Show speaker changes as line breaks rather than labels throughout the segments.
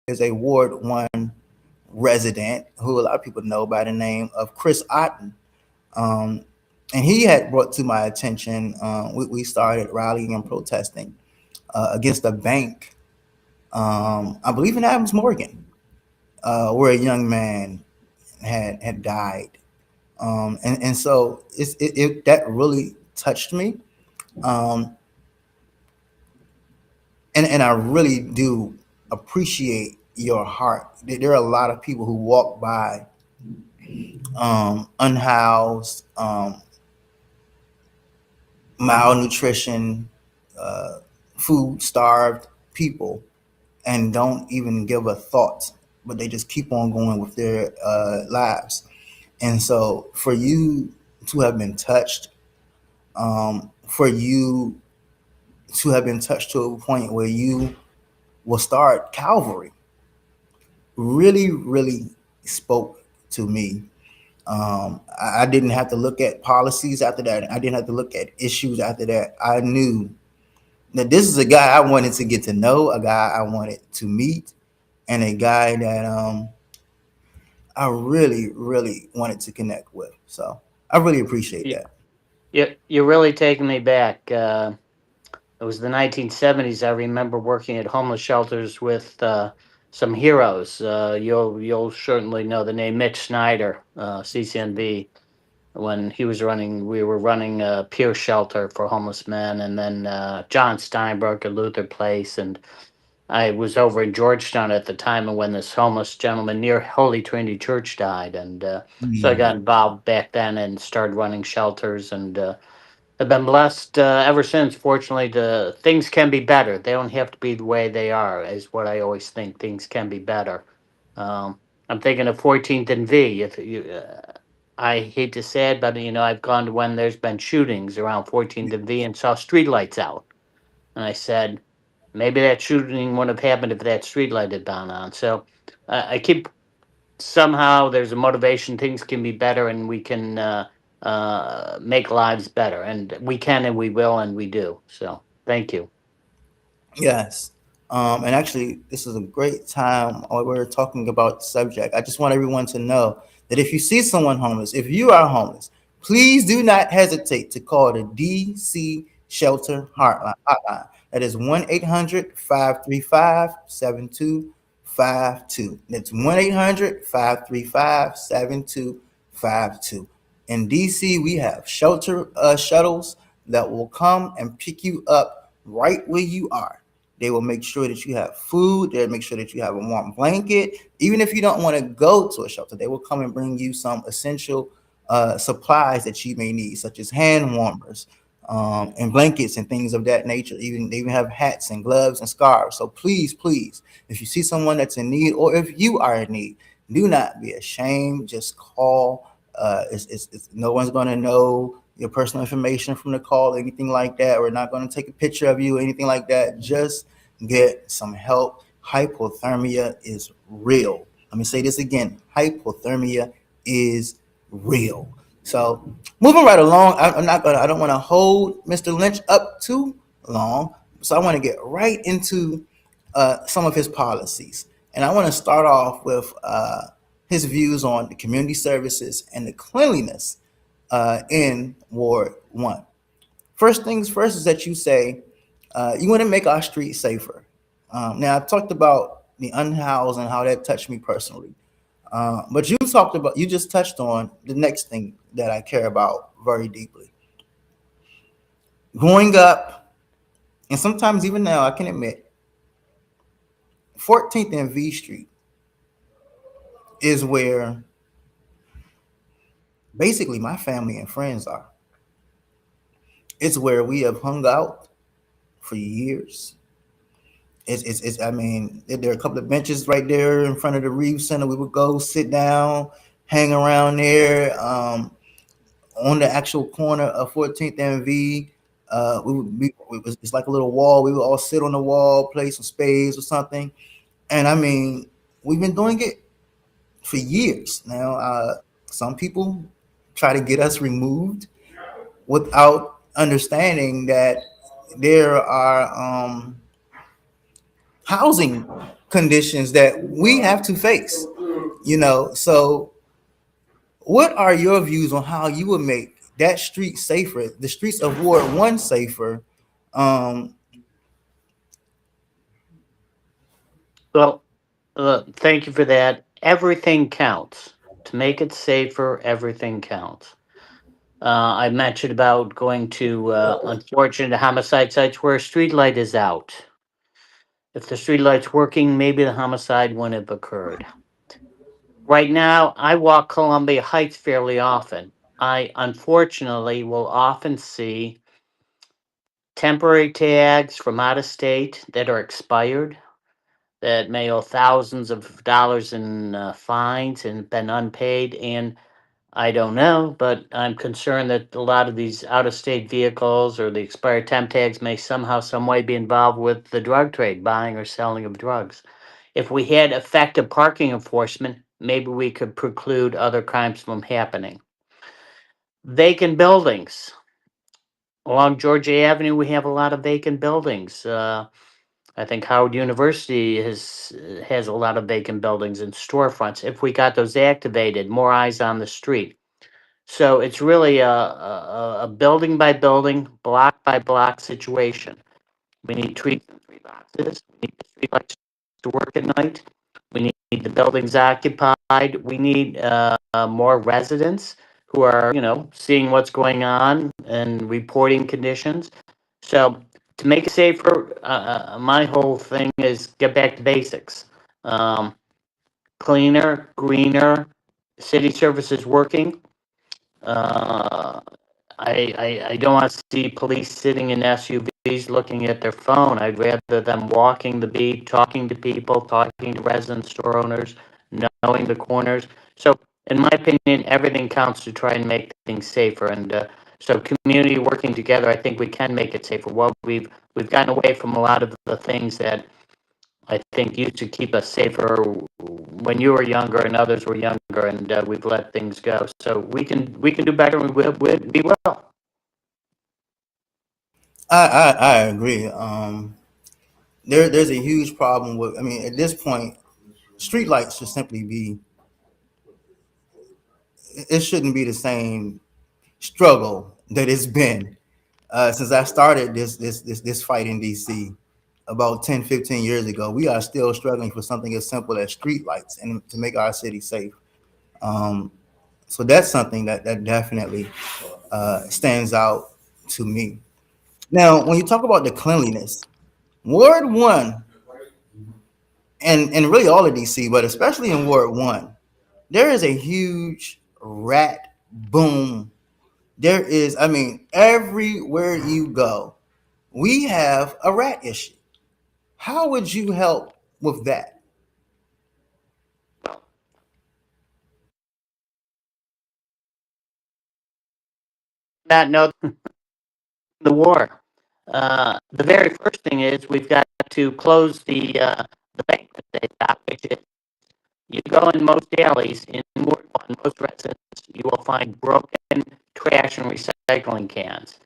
is a Ward 1 resident who a lot of people know by the name of Chris Otten. Um, and he had brought to my attention, we started rallying and protesting against a bank, I believe in Adams Morgan, where a young man had died. And so that really touched me. Um, and I really do appreciate your heart. There are a lot of people who walk by unhoused, malnutrition, uh, food starved people and don't even give a thought, but they just keep on going with their lives. And so for you to have been touched, for you to have been touched to a point where you will start Calvary really, really spoke to me. I didn't have to look at policies after that. I didn't have to look at issues after that. I knew that this is a guy I wanted to get to know, a guy I wanted to meet, and a guy that I really, really wanted to connect with. So I really appreciate
You,
that.
you're really taking me back. It was the 1970s. I remember working at homeless shelters with some heroes. You'll certainly know the name Mitch Snyder, CCNV. When he was running, we were running a peer shelter for homeless men, and then John Steinberg at Luther Place, and I was over in Georgetown at the time of when this homeless gentleman near Holy Trinity Church died, and so I got
Mm.
involved back then and started running shelters, and I've been blessed ever since. Fortunately, the things can be better. They don't have to be the way they are. Is what I always think. Things can be better. I'm thinking of 14th and V. If you, I hate to say it, but I've gone to when there's been shootings around 14th and V and saw streetlights out, and I said maybe that shooting wouldn't have happened if that streetlight had been on. So I keep somehow there's a motivation. Things can be better, and we can make lives better, and we can, and we will, and we do. So thank you.
Yes. And actually, this is a great time while we're talking about the subject. I just want everyone to know that if you see someone homeless, if you are homeless, please do not hesitate to call the DC Shelter Hotline. That is 1-800-535-7252. That's 1-800-535-7252. In DC, we have shelter shuttles that will come and pick you up right where you are. They will make sure that you have food. They'll make sure that you have a warm blanket. Even if you don't want to go to a shelter, they will come and bring you some essential supplies that you may need, such as hand warmers and blankets and things of that nature. Even they even have hats and gloves and scarves. So please, please, if you see someone that's in need, or if you are in need, do not be ashamed. Just call. No one's going to know your personal information from the call, anything like that. We're not going to take a picture of you, anything like that. Just get some help. Hypothermia is real. Let me say this again. Hypothermia is real. So moving right along, I'm not gonna. I don't want to hold Mr. Lynch up too long. So I want to get right into some of his policies, and I want to start off with his views on the community services and the cleanliness in Ward 1. First things first is that you say you want to make our streets safer. Now, I talked about the unhoused and how that touched me personally. But you just touched on the next thing that I care about very deeply. Growing up, and sometimes even now, I can admit, 14th and V Street is where basically my family and friends are. It's where we have hung out for years. I mean, there are a couple of benches right there in front of the Reeves Center. We would go sit down, hang around there on the actual corner of 14th and V. It's like a little wall. We would all sit on the wall, play some spades or something. And I mean, we've been doing it for years now. Some people try to get us removed without understanding that there are housing conditions that we have to face. So what are your views on how you would make that street safer, the streets of Ward One safer? Um,
Well, thank you for that. Everything counts. To make it safer, everything counts. I mentioned about going to unfortunate homicide sites where a street light is out. If the street light's working, maybe the homicide wouldn't have occurred. Right now, I walk Columbia Heights fairly often. I unfortunately will often see temporary tags from out of state that are expired, that may owe thousands of dollars in fines and been unpaid. And I don't know, but I'm concerned that a lot of these out of state vehicles or the expired temp tags may somehow, some way be involved with the drug trade, buying or selling of drugs. If we had effective parking enforcement, maybe we could preclude other crimes from happening. Vacant buildings. Along Georgia Avenue, we have a lot of vacant buildings. I think Howard University has a lot of vacant buildings and storefronts. If we got those activated, more eyes on the street. So it's really a building by building, block by block situation. We need trees in three boxes. We need the streetlights to work at night. We need the buildings occupied. We need more residents who are, seeing what's going on and reporting conditions. So to make it safer, my whole thing is get back to basics. Um, Cleaner, greener, city services working. Uh, I don't want to see police sitting in SUVs looking at their phone. I'd rather them walking the beat, talking to people, talking to residents, store owners, knowing the corners. So, in my opinion, everything counts to try and make things safer. And so, community working together, I think we can make it safer. Well, we've gotten away from a lot of the things that I think used to keep us safer when you were younger and others were younger, and we've let things go. So we can do better, and we will.
I agree. There's a huge problem with. I mean, at this point, streetlights should simply be. It shouldn't be the same struggle that it's been since I started this fight in DC about 10, 15 years ago. We are still struggling for something as simple as streetlights and to make our city safe. Um, so that's something that definitely stands out to me. Now, when you talk about the cleanliness, Ward One and really all of DC, but especially in Ward One, there is a huge rat boom. There is, I mean, everywhere you go, we have a rat issue. How would you help with that?
Not know the war. The very first thing is we've got to close the bank that they got, which is you go in most alleys in Ward One, most residents, you will find broken trash and recycling cans.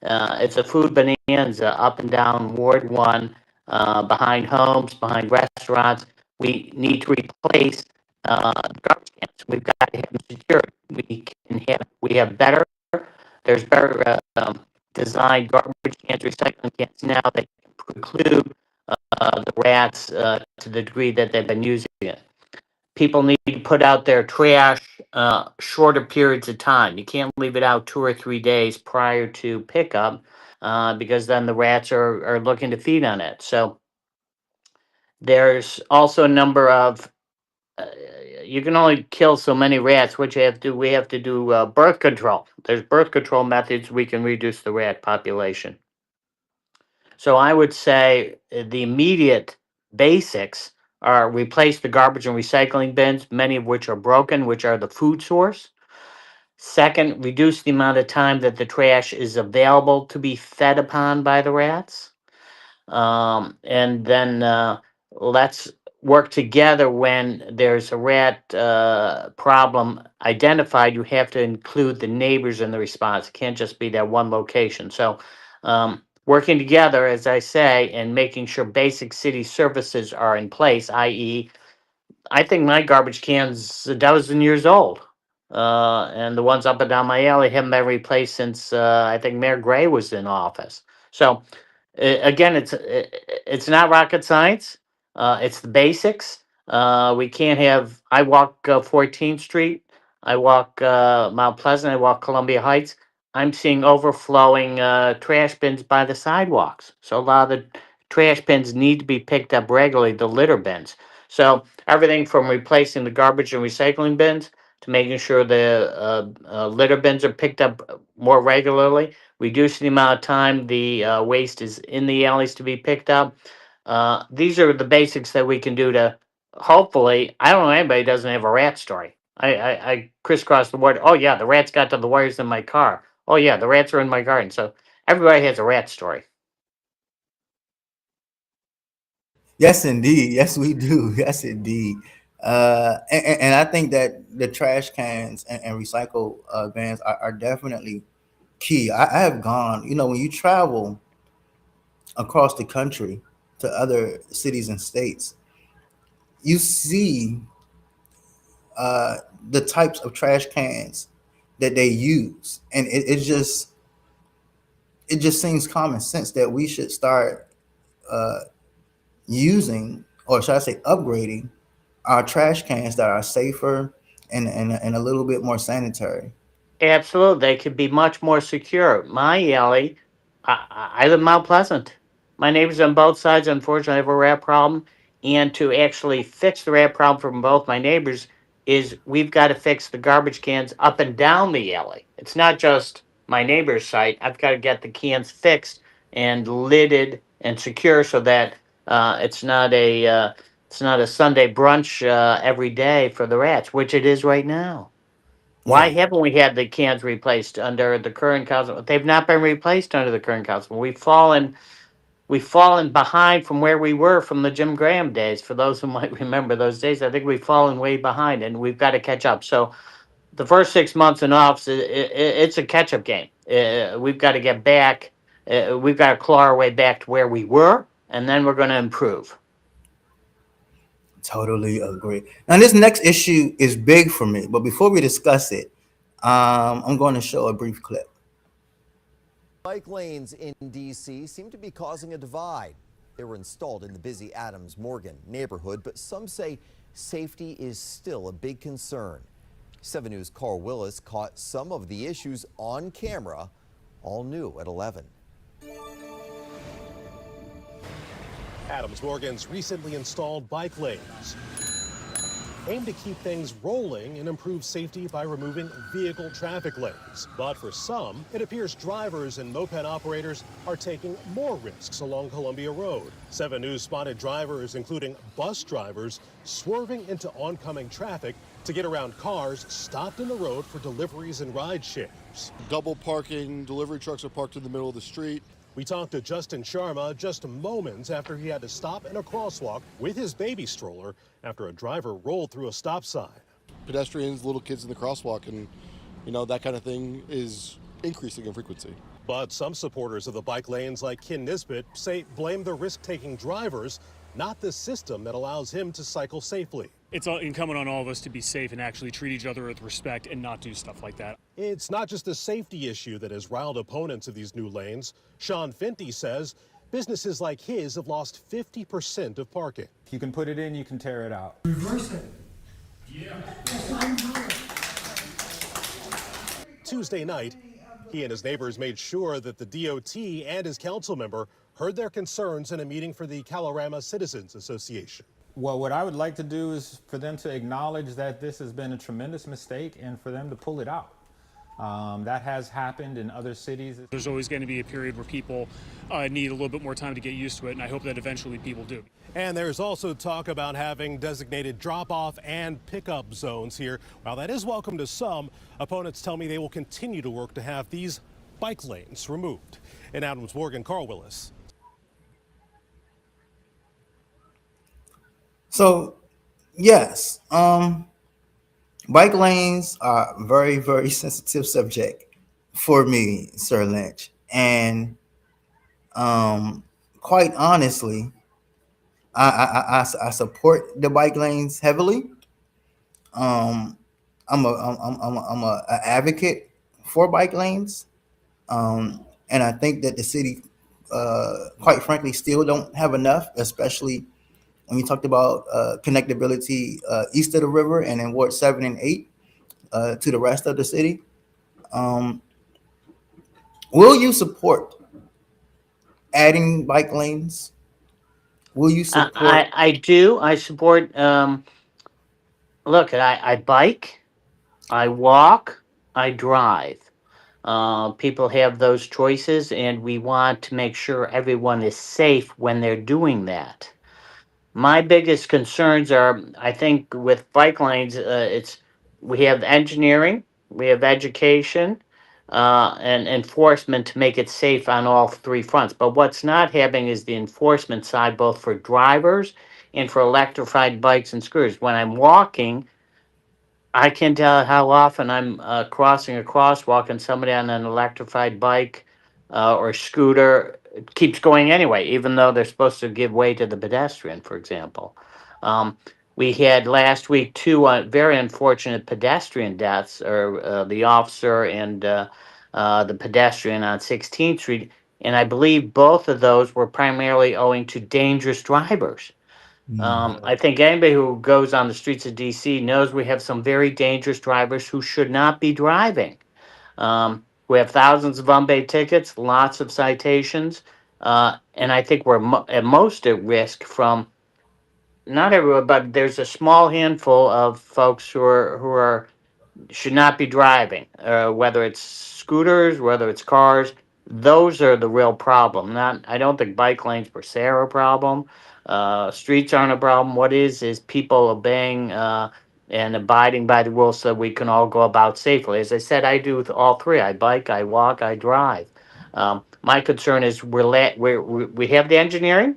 It's a food bonanza up and down Ward One, behind homes, behind restaurants. We need to replace garbage cans. We've got to have them secured. We have better. There's better designed garbage cans, recycling cans now that can preclude the rats to the degree that they've been using it. People need to put out their trash shorter periods of time. You can't leave it out 2 or 3 days prior to pickup because then the rats are looking to feed on it. So there's also a number of uh, you can only kill so many rats. What you have to do, we have to do birth control. There's birth control methods we can reduce the rat population. So I would say the immediate basics are replace the garbage and recycling bins, many of which are broken, which are the food source. Second, reduce the amount of time that the trash is available to be fed upon by the rats. And then let's work together when there's a rat problem identified. You have to include the neighbors in the response. It can't just be that one location. So working together, as I say, and making sure basic city services are in place, i.e., I think my garbage can's a dozen years old. And the ones up and down my alley haven't been replaced since I think Mayor Gray was in office. So again, it's not rocket science. It's the basics. We can't have. I walk 14th Street. I walk Mount Pleasant. I walk Columbia Heights. I'm seeing overflowing trash bins by the sidewalks. So a lot of the trash bins need to be picked up regularly. The litter bins. So everything from replacing the garbage and recycling bins to making sure the litter bins are picked up more regularly, reducing the amount of time the waste is in the alleys to be picked up. These are the basics that we can do to hopefully. I don't know anybody who doesn't have a rat story. I crisscross the word. Oh yeah, the rats got to the wires in my car. Oh yeah, the rats are in my garden. So everybody has a rat story.
Yes, indeed. Yes, we do. Yes, indeed. And I think that the trash cans and recycle bins are definitely key. I have gone, when you travel across the country to other cities and states, you see the types of trash cans that they use, and it just seems common sense that we should start using, or should I say, upgrading our trash cans that are safer and a little bit more sanitary.
Absolutely, they could be much more secure. My alley, I live in Mount Pleasant. My neighbors on both sides, unfortunately, have a rat problem. And to actually fix the rat problem from both my neighbors is we've got to fix the garbage cans up and down the alley. It's not just my neighbor's site. I've got to get the cans fixed and lidded and secure so that it's not a Sunday brunch every day for the rats, which it is right now. Why
Yeah,
haven't we had the cans replaced under the current council? They've not been replaced under the current council. We've fallen behind from where we were from the Jim Graham days. For those who might remember those days, I think we've fallen way behind, and we've got to catch up. So the first 6 months in office, it's a catch-up game. We've got to get back. We've got to claw our way back to where we were, and then we're going to improve.
totally agree. Now, this next issue is big for me, but before we discuss it, I'm going to show a brief clip.
Bike lanes in D.C. seem to be causing a divide. They were installed in the busy Adams Morgan neighborhood, but some say safety is still a big concern. 7 News' Carl Willis caught some of the issues on camera, all new at 11.
Adams Morgan's recently installed bike lanes aim to keep things rolling and improve safety by removing vehicle traffic lanes. But for some, it appears drivers and moped operators are taking more risks along Columbia Road. 7 News spotted drivers, including bus drivers, swerving into oncoming traffic to get around cars stopped in the road for deliveries and ride shares.
Double parking, delivery trucks are parked in the middle of the street.
We talked to Justin Sharma just moments after he had to stop in a crosswalk with his baby stroller after a driver rolled through a stop sign.
Pedestrians, little kids in the crosswalk, and that kind of thing is increasing in frequency.
But some supporters of the bike lanes like Ken Nisbet say blame the risk-taking drivers, not the system that allows him to cycle safely.
It's incumbent on all of us to be safe and actually treat each other with respect and not do stuff like that.
It's not just a safety issue that has riled opponents of these new lanes. Sean Finty says businesses like his have lost 50% of parking.
If you can put it in, you can tear it out.
Reverse it. Yeah.
Tuesday night, he and his neighbors made sure that the DOT and his council member heard their concerns in a meeting for the Kalorama Citizens Association.
Well, what I would like to do is for them to acknowledge that this has been a tremendous mistake and for them to pull it out. That has happened in other cities.
There's always going to be a period where people need a little bit more time to get used to it, and I hope that eventually people do.
And there's also talk about having designated drop-off and pickup zones here. While that is welcome to some, opponents tell me they will continue to work to have these bike lanes removed. In Adams Morgan, Carl Willis.
So, yes, bike lanes are very, very sensitive subject for me, Sir Lynch. And Um, quite honestly, I support the bike lanes heavily. Um, I'm a advocate for bike lanes. And I think that the city, quite frankly, still don't have enough, especially when you talked about connectability east of the river and in Ward 7 and 8 to the rest of the city. Um, will you support adding bike lanes? Will you support?
I do. I support. Look, I bike, I walk, I drive. People have those choices, and we want to make sure everyone is safe when they're doing that. My biggest concerns are, I think, with bike lanes, it's we have engineering, we have education, and enforcement to make it safe on all three fronts. But what's not happening is the enforcement side, both for drivers and for electrified bikes and scooters. When I'm walking, I can tell how often I'm crossing a crosswalk and somebody on an electrified bike or scooter keeps going anyway, even though they're supposed to give way to the pedestrian, for example. Um, we had last week two very unfortunate pedestrian deaths, or the officer and the pedestrian on 16th Street. And I believe both of those were primarily owing to dangerous drivers. I think anybody who goes on the streets of DC knows we have some very dangerous drivers who should not be driving. We have thousands of unpaid tickets, lots of citations, and I think we're at most at risk from not everyone, but there's a small handful of folks who are should not be driving, whether it's scooters, whether it's cars. Those are the real problem. Not, I don't think bike lanes per se are a problem. Streets aren't a problem. What is people obeying and abiding by the rules so we can all go about safely. As I said, I do all three. I bike, I walk, I drive. My concern is we have the engineering.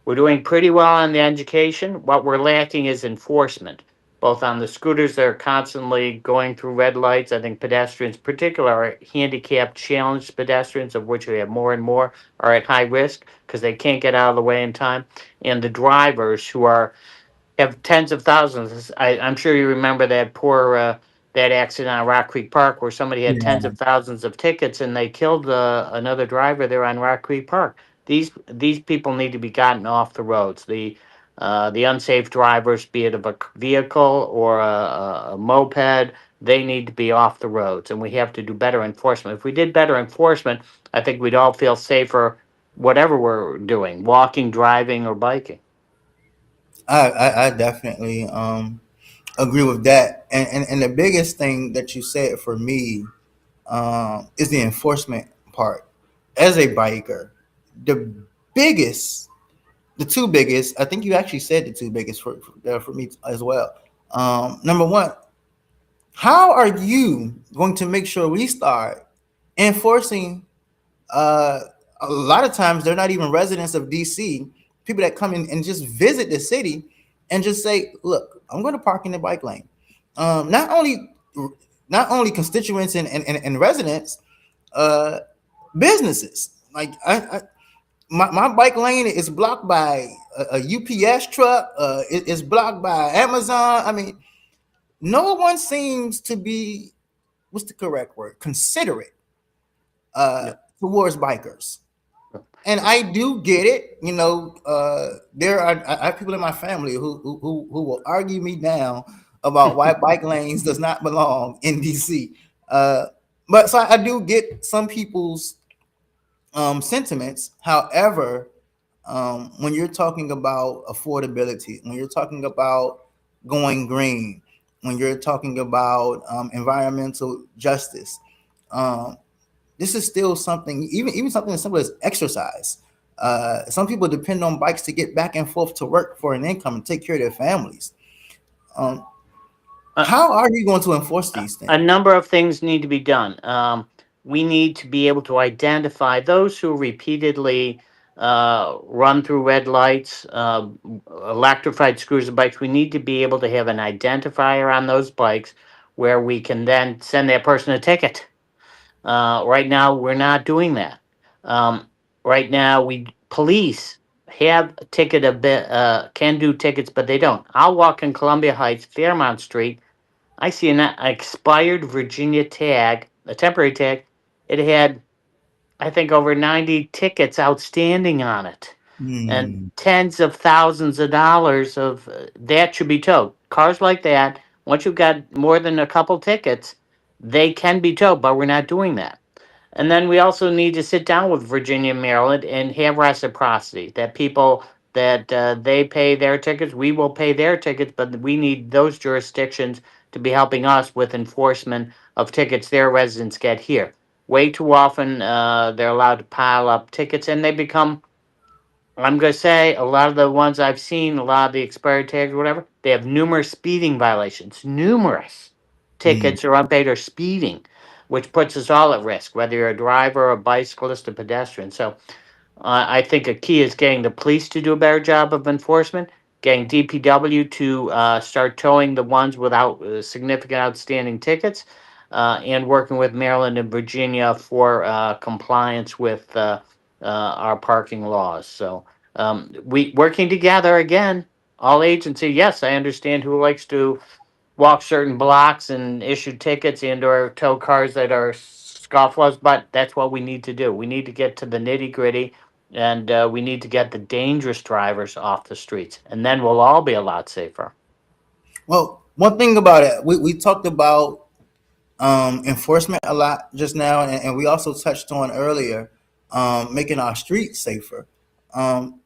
We're doing pretty well on the education. What we're lacking is enforcement, both on the scooters that are constantly going through red lights. I think pedestrians, particularly handicapped challenged pedestrians, of which we have more and more, are at high risk because they can't get out of the way in time. And the drivers who have tens of thousands. I'm sure you remember that poor that accident on Rock Creek Park where somebody had tens of thousands of tickets and they killed another driver there on Rock Creek Park. These people need to be gotten off the roads. The unsafe drivers, be it of a vehicle or a moped, they need to be off the roads, and we have to do better enforcement. If we did better enforcement, I think we'd all feel safer, whatever we're doing, walking, driving, or biking.
I definitely agree with that. And the biggest thing that you said for me is the enforcement part. As a biker, the biggest, the two biggest, I think you actually said the two biggest for me as well. Number one, how are you going to make sure we start enforcing? Uh, a lot of times they're not even residents of DC. People that come in and just visit the city and just say, "Look, I'm going to park in the bike lane." Not only constituents and residents, uh, businesses. Like my bike lane is blocked by a UPS truck. It's blocked by Amazon. I mean, no one seems to be, what's the correct word, considerate towards bikers. And I do get it. There are I have people in my family who will argue me down about why bike lanes does not belong in DC. But so I do get some people's sentiments. However, when you're talking about affordability, when you're talking about going green, when you're talking about environmental justice, um, this is still something, even something as simple as exercise. Some people depend on bikes to get back and forth to work for an income and take care of their families. Um,
Uh,
how are you going to enforce these
a
things?
number of things need to be done. We need to be able to identify those who repeatedly run through red lights, electrified scooters and bikes. We need to be able to have an identifier on those bikes where we can then send that person a ticket. Right now, we're not doing that. Um, right now we police have a ticket a bit can do tickets, but they don't. I'll walk in Columbia Heights, Fairmount Street. I see an expired Virginia tag, a temporary tag. It had, I think, over 90 tickets outstanding on it, and
Hmm.
tens of thousands of dollars of that should be towed. Cars like that, once you've got more than a couple tickets, they can be towed, but we're not doing that. And then we also need to sit down with Virginia and Maryland and have reciprocity that people that they pay their tickets, we will pay their tickets, but we need those jurisdictions to be helping us with enforcement of tickets their residents get here. Way too often, they're allowed to pile up tickets, and they become, I'm going to say, a lot of the ones I've seen, a lot of the expired tags or whatever, they have numerous speeding violations, numerous
Hmm.
tickets or unpaid or speeding, which puts us all at risk, whether you're a driver, a bicyclist, a pedestrian. So I think a key is getting the police to do a better job of enforcement, getting DPW to start towing the ones without significant outstanding tickets, and working with Maryland and Virginia for compliance with our parking laws. So we working together again, all agency. Yes, I understand who likes to walk certain blocks and issue tickets and or tow cars that are scofflaws, but that's what we need to do. We need to get to the nitty gritty, and we need to get the dangerous drivers off the streets, and then we'll all be a lot safer.
Well, one thing about it, we talked about enforcement a lot just now, and we also touched on earlier making our streets safer. Um,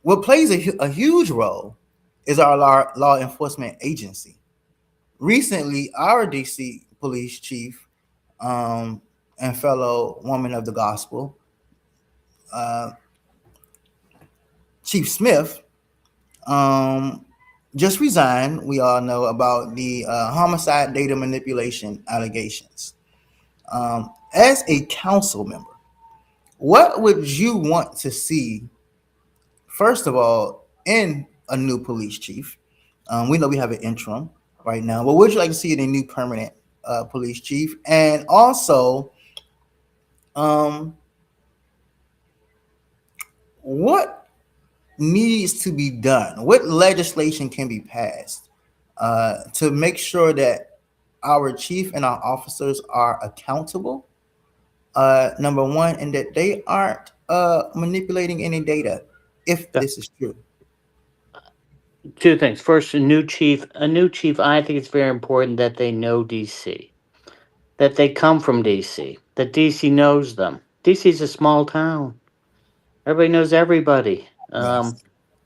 what plays a huge role is our law enforcement agency. Recently, our DC police chief and fellow woman of the gospel, uh, Chief Smith, um, just resigned. We all know about the homicide data manipulation allegations. As a council member, what would you want to see, first of all, in a new police chief? We know we have an interim right now, but would you like to see in a new permanent police chief? And also, um, what needs to be done? What legislation can be passed to make sure that our chief and our officers are accountable? Number one, and that they aren't manipulating any data, if
Yeah.
this is true.
Two things. First, a new chief. I think it's very important that they know DC, that they come from DC, that DC knows them. DC is a small town. Everybody knows everybody.
Yes.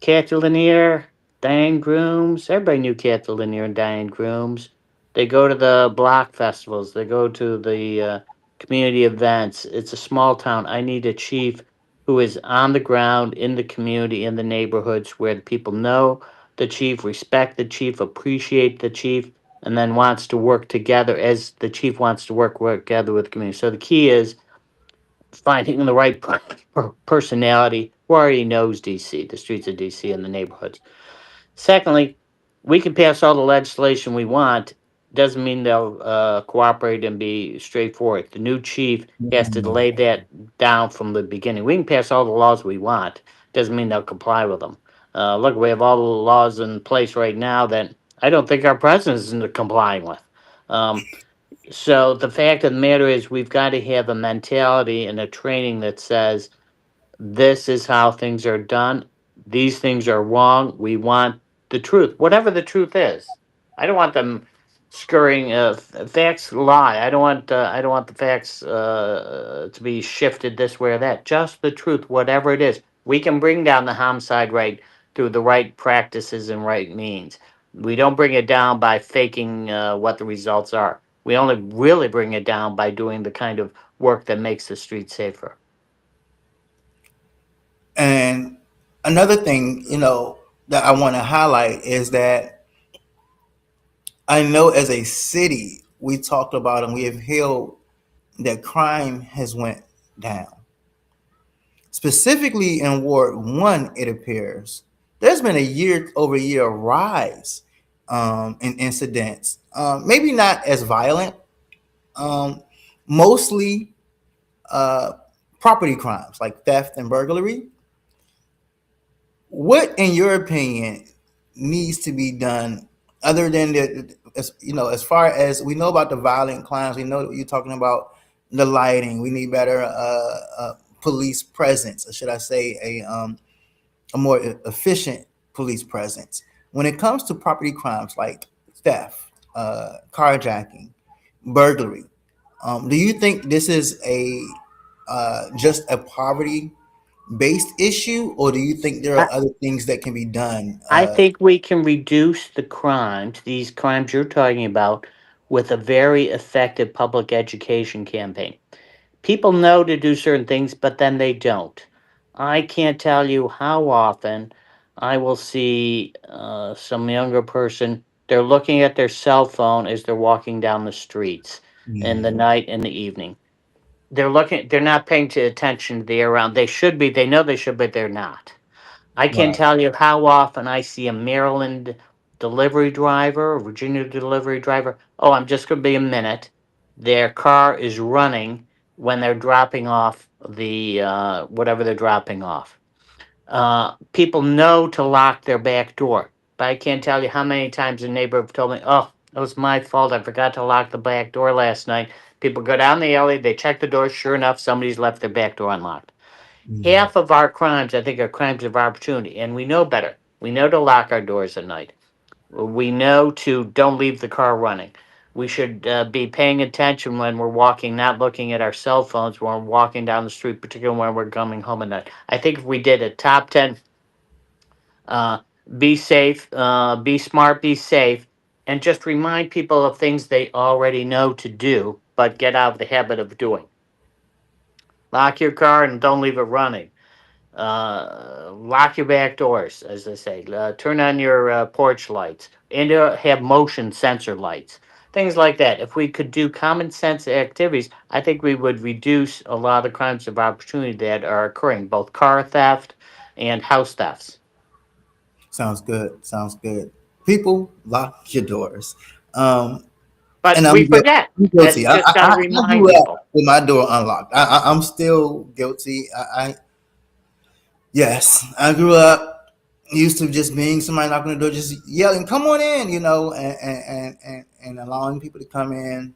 Kathy Lanier, Diane Grooms. Everybody knew Kathy Lanier and Diane Grooms. They go to the block festivals. They go to the community events. It's a small town. I need a chief who is on the ground in the community, in the neighborhoods where the people know the chief, respect the chief, appreciate the chief, and then wants to work together as the chief wants to work together with the community. So the key is finding the right personality who already knows DC, the streets of DC and the neighborhoods. Secondly, we can pass all the legislation we want. Doesn't mean they'll cooperate and be straightforward. The new chief has to
Mm.
lay that down from the beginning. We can pass all the laws we want. Doesn't mean they'll comply with them. Look, we have all the laws in place right now that I don't think our president is complying with. Um, so the fact of the matter is, we've got to have a mentality and a training that says this is how things are done. These things are wrong. We want the truth, whatever the truth is. I don't want them scurrying. Facts lie. I don't want the facts to be shifted this way or that. Just the truth, whatever it is. We can bring down the homicide rate through the right practices and right means. We don't bring it down by faking what the results are. We only really bring it down by doing the kind of work that makes the street safer.
And another thing, that I want to highlight is that I know as a city, we talked about and we have held that crime has went down. Specifically in Ward 1, it appears there's been a year-over-year rise in incidents. Maybe not as violent, um, mostly uh, property crimes like theft and burglary. What, in your opinion, needs to be done other than as far as we know about the violent crimes, we know that you're talking about the lighting. We need better police presence, or should I say, a more efficient police presence. When it comes to property crimes like theft, carjacking, burglary, do you think this is a just a poverty based issue, or do you think there
I,
are other things that can be done?
I think we can reduce the crimes, these crimes you're talking about, with a very effective public education campaign. People know to do certain things, but then they don't. I can't tell you how often I will see some younger person, they're looking at their cell phone as they're walking down the streets in the
Yeah,
night and the evening. They're not paying attention to the around. They should be, they know they should, but they're not. I can't
right.
tell you how often I see a Maryland delivery driver, a Virginia delivery driver. Oh, I'm just going to be a minute. Their car is running when they're dropping off the whatever they're dropping off. People know to lock their back door, but I can't tell you how many times a neighbor have told me, "Oh, it was my fault. I forgot to lock the back door last night." People go down the alley, they check the door. Sure enough, somebody's left their back door unlocked.
Yeah.
Half of our crimes, I think, are crimes of opportunity, and we know better. We know to lock our doors at night. We know to don't leave the car running. We should be paying attention when we're walking, not looking at our cell phones when we're walking down the street, particularly when we're coming home at night. I think if we did a top 10, uh, be safe, be smart, be safe, and just remind people of things they already know to do, but get out of the habit of doing. Lock your car and don't leave it running. Lock your back doors, as they say. Turn on your porch lights, and have motion sensor lights, things like that. If we could do common sense activities, I think we would reduce a lot of the crimes of opportunity that are occurring, both car theft and house thefts.
Sounds good. Sounds good. People, lock your doors. Um,
But
and
we forget.
I'm
That's
guilty.
just got to
I
remind
grew up
people.
with my door unlocked. I'm still guilty. Yes, I grew up used to just being somebody knocking on the door, just yelling, "Come on in," and allowing people to come in.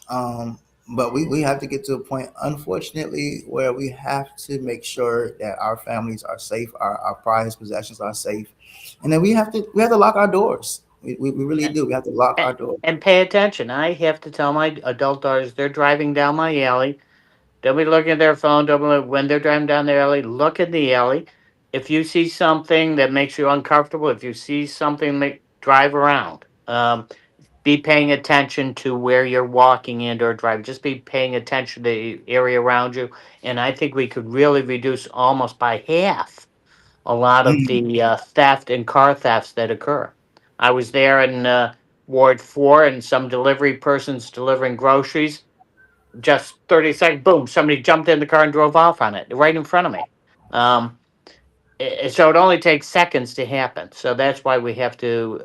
Um, but we have to get to a point, unfortunately, where we have to make sure that our families are safe, our prized possessions are safe, and then we have to lock our doors. We really do. We have to lock
And,
our doors.
and pay attention. I have to tell my adult daughters, they're driving down my alley. They'll be looking at their phone. When they're driving down the alley, look in the alley. If you see something that makes you uncomfortable, if you see something, drive around. Be paying attention to where you're walking and or driving. Just be paying attention to the area around you. And I think we could really reduce almost by half a lot of
Mm.
the theft and car thefts that occur. I was there in Ward 4, and some delivery persons delivering groceries. Just 30 seconds, boom, somebody jumped in the car and drove off on it right in front of me. Um, so it only takes seconds to happen. So that's why we have to,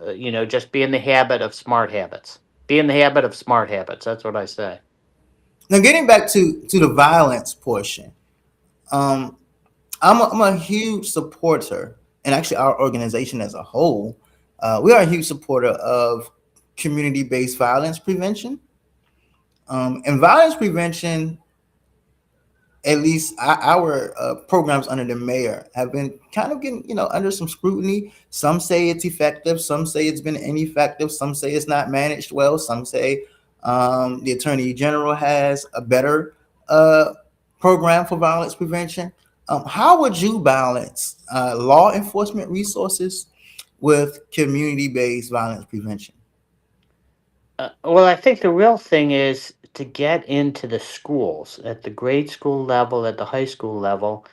just be in the habit of smart habits. Be in the habit of smart habits. That's what I say.
Now, getting back to the violence portion, um, I'm a huge supporter, and actually our organization as a whole, we are a huge supporter of community-based violence prevention. And violence prevention, at least our programs under the mayor have been kind of getting, under some scrutiny. Some say it's effective, some say it's been ineffective, some say it's not managed well, some say the attorney general has a better uh, program for violence prevention. How would you balance law enforcement resources with community-based violence prevention?
Well, I think the real thing is to get into the schools at the grade school level, at the high school level,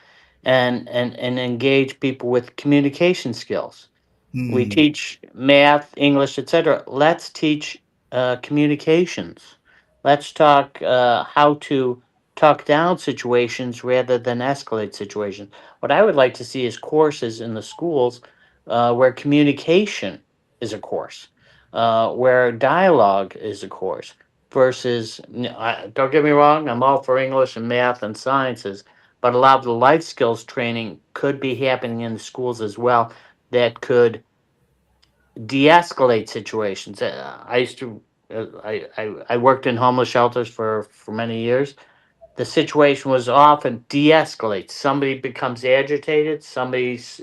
and engage people with communication skills. We
Hmm.
teach math, English, etc. Let's teach communications. Let's talk how to talk down situations rather than escalate situations. What I would like to see is courses in the schools where communication is a course, where dialogue is a course, versus, don't get me wrong, I'm all for English and math and sciences. but a lot of the life skills training could be happening in the schools as well that could de-escalate situations. I used to, I worked in homeless shelters for many years. The situation was often de-escalates. Somebody becomes agitated. Somebody's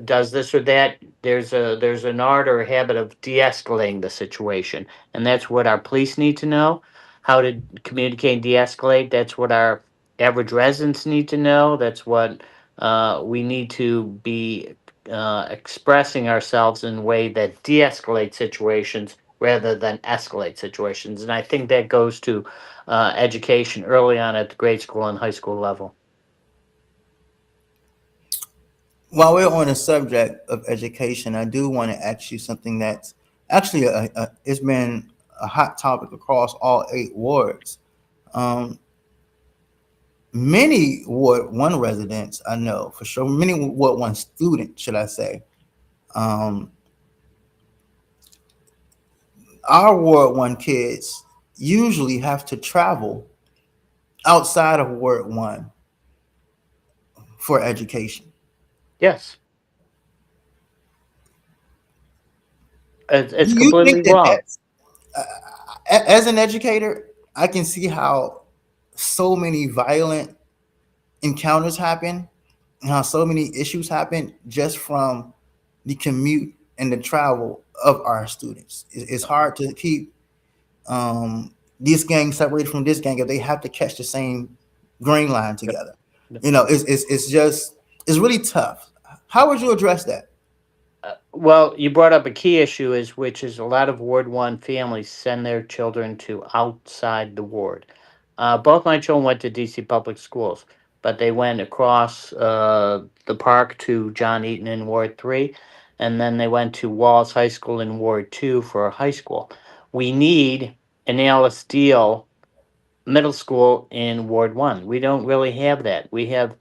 does this or that. There's an art or a habit of de-escalating the situation, and that's what our police need to know how to communicate and de-escalate. That's what our average residents need to know. That's what we need to be expressing ourselves in a way that de-escalate situations rather than escalate situations. And I think that goes to education early on at the grade school and high school level.
While we're on the subject of education, I do want to ask you something that's actually it's been a hot topic across all 8 wards. Um, Many Ward 1 residents, I know for sure, many Ward 1 students, should I say, um, our Ward 1 kids usually have to travel outside of Ward 1 for education.
Yes, it's
Do you
completely
think that
wrong.
that's, as an educator, I can see how so many violent encounters happen and how so many issues happen just from the commute and the travel of our students. It's hard to keep this gang separated from this gang if they have to catch the same green line together.
Yep.
It's just it's really tough. How would you address that?
Well, you brought up a key issue, is which is a lot of Ward One families send their children to outside the ward. Both my children went to DC public schools, but they went across the park to John Eaton in Ward Three, and then they went to Walls High School in Ward Two for high school. We need an Alice Steele middle school in Ward One. We don't really have that. We have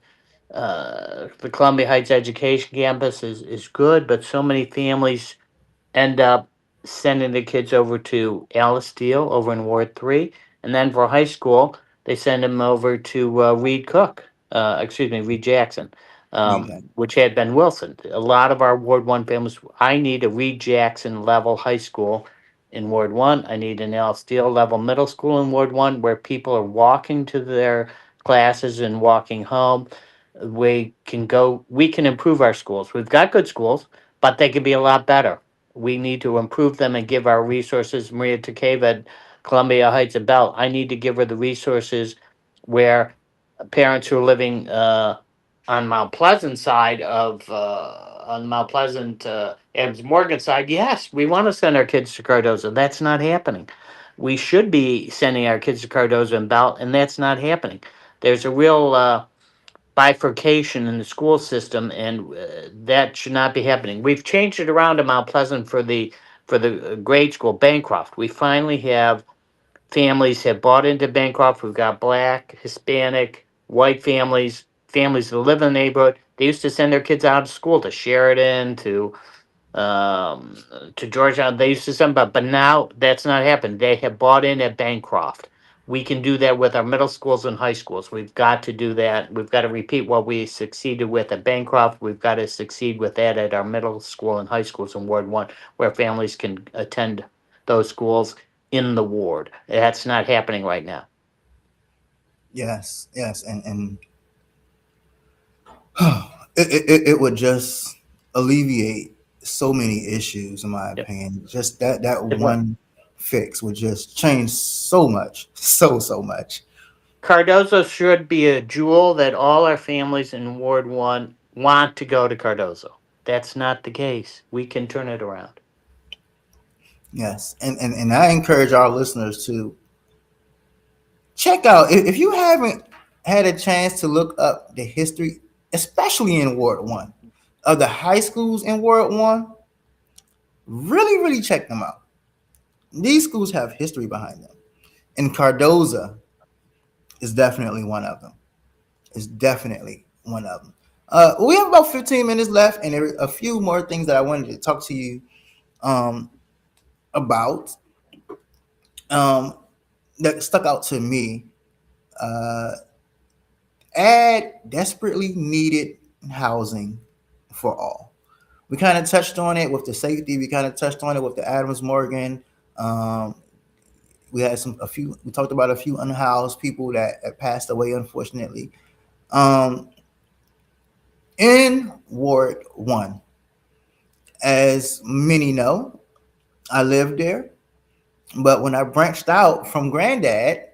the Columbia Heights Education Campus is good, but so many families end up sending the kids over to Alice Steele over in Ward 3. And then for high school, they send them over to Reed Jackson, which had Ben Wilson. A lot of our Ward 1 families, I need a Reed Jackson level high school in Ward 1. I need an Alice Steele level middle school in Ward 1 where people are walking to their classes and walking home. We can improve our schools. We've got good schools, but they can be a lot better. We need to improve them and give our resources. Maria Takeva at Columbia Heights about, I need to give her the resources where parents who are living on Mount Pleasant side of on Mount Pleasant Adams Morgan side. Yes, we want to send our kids to Cardozo. That's not happening. We should be sending our kids to Cardozo and Belt, and that's not happening. There's a real bifurcation in the school system, and that should not be happening. We've changed it around to Mount Pleasant for the grade school Bancroft. We finally have families have bought into Bancroft. We've got black, Hispanic, white families, families that live in the neighborhood. They used to send their kids out of school to Sheridan, um, to Georgetown. They used to send, but now that's not happened. They have bought in at Bancroft. We can do that with our middle schools and high schools. We've got to do that. We've got to repeat what we succeeded with at Bancroft. We've got to succeed with that at our middle school and high schools in Ward 1, where families can attend those schools in the ward. That's not happening right now.
Yes, and it would just alleviate so many issues, in my
Yep.
opinion. Just that
It would.
one fix would just change so much, so much.
Cardozo should be a jewel that all our families in Ward 1 want to go to Cardozo. That's not the case. We can turn it around.
Yes, and I encourage our listeners to check out if you haven't had a chance to look up the history, especially in Ward 1, of the high schools in Ward 1. Really check them out. These schools have history behind them, and Cardozo is definitely one of them. It's definitely one of them. We have about 15 minutes left, and there are a few more things that I wanted to talk to you about that stuck out to me. add desperately needed housing for all. We kind of touched on it with the safety. We kind of touched on it with the Adams Morgan. Um, we had a few. We talked about a few unhoused people that passed away, unfortunately. Um, in Ward One, as many know, I lived there. But when I branched out from Granddad,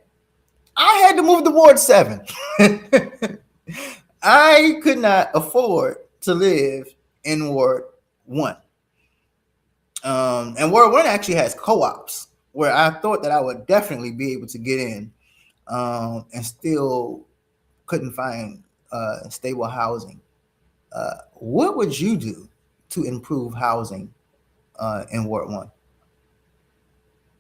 I had to move to Ward 7. I could not afford to live in Ward 1. And Ward 1 actually has co ops where I thought that I would definitely be able to get in, and still couldn't find stable housing. What would you do to improve housing in Ward 1?